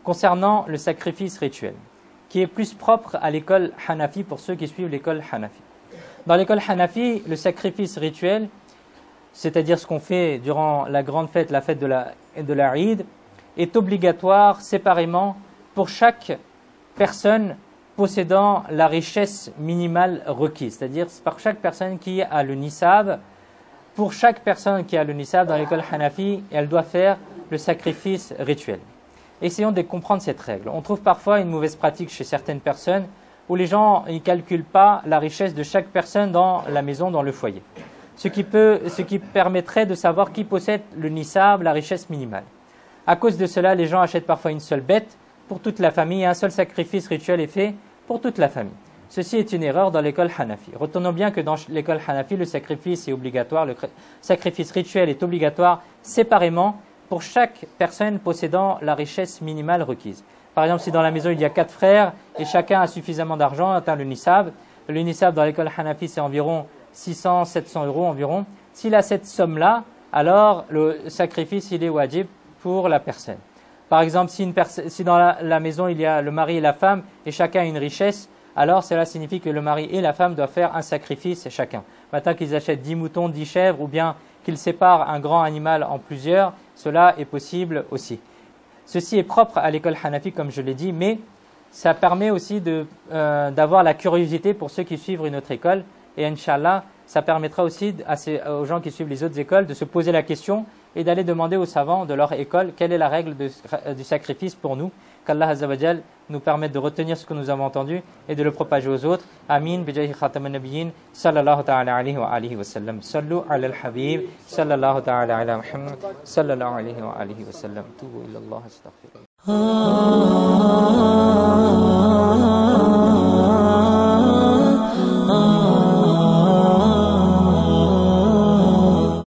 concernant le sacrifice rituel, qui est plus propre à l'école Hanafi pour ceux qui suivent l'école Hanafi. Dans l'école Hanafi, le sacrifice rituel, c'est-à-dire ce qu'on fait durant la grande fête, la fête de la Eid, est obligatoire séparément pour chaque personne possédant la richesse minimale requise, c'est-à-dire par chaque personne qui a le nisab. Pour chaque personne qui a le nisab dans l'école Hanafi, elle doit faire le sacrifice rituel. Essayons de comprendre cette règle. On trouve parfois une mauvaise pratique chez certaines personnes où les gens ne calculent pas la richesse de chaque personne dans la maison, dans le foyer. Ce qui permettrait de savoir qui possède le nisab, la richesse minimale. À cause de cela, les gens achètent parfois une seule bête pour toute la famille et un seul sacrifice rituel est fait pour toute la famille. Ceci est une erreur dans l'école Hanafi. Retenons bien que dans l'école Hanafi, le sacrifice est obligatoire, le sacrifice rituel est obligatoire séparément pour chaque personne possédant la richesse minimale requise. Par exemple, si dans la maison il y a 4 frères et chacun a suffisamment d'argent, atteint le nisab dans l'école Hanafi c'est environ 600-700 euros environ. S'il a cette somme-là, alors le sacrifice il est wajib pour la personne. Par exemple, si dans la maison il y a le mari et la femme et chacun a une richesse, alors cela signifie que le mari et la femme doivent faire un sacrifice chacun. Maintenant qu'ils achètent 10 moutons, 10 chèvres ou bien qu'ils séparent un grand animal en plusieurs, cela est possible aussi. Ceci est propre à l'école Hanafi comme je l'ai dit, mais ça permet aussi d'avoir la curiosité pour ceux qui suivent une autre école et Inch'Allah, ça permettra aussi aux gens qui suivent les autres écoles de se poser la question et d'aller demander aux savants de leur école quelle est la règle du sacrifice pour nous. Qu'Allah Azza wa Jal nous permette de retenir ce que nous avons entendu et de le propager aux autres. Amin. Bijahi khataman nabiyyin sallallahu ta'ala alayhi wa alihi wa sallam. Sallu ala al-habib sallallahu ta'ala ala Muhammad sallallahu alayhi wa alihi wa sallam. Tubu ila Allah astaghfirullah.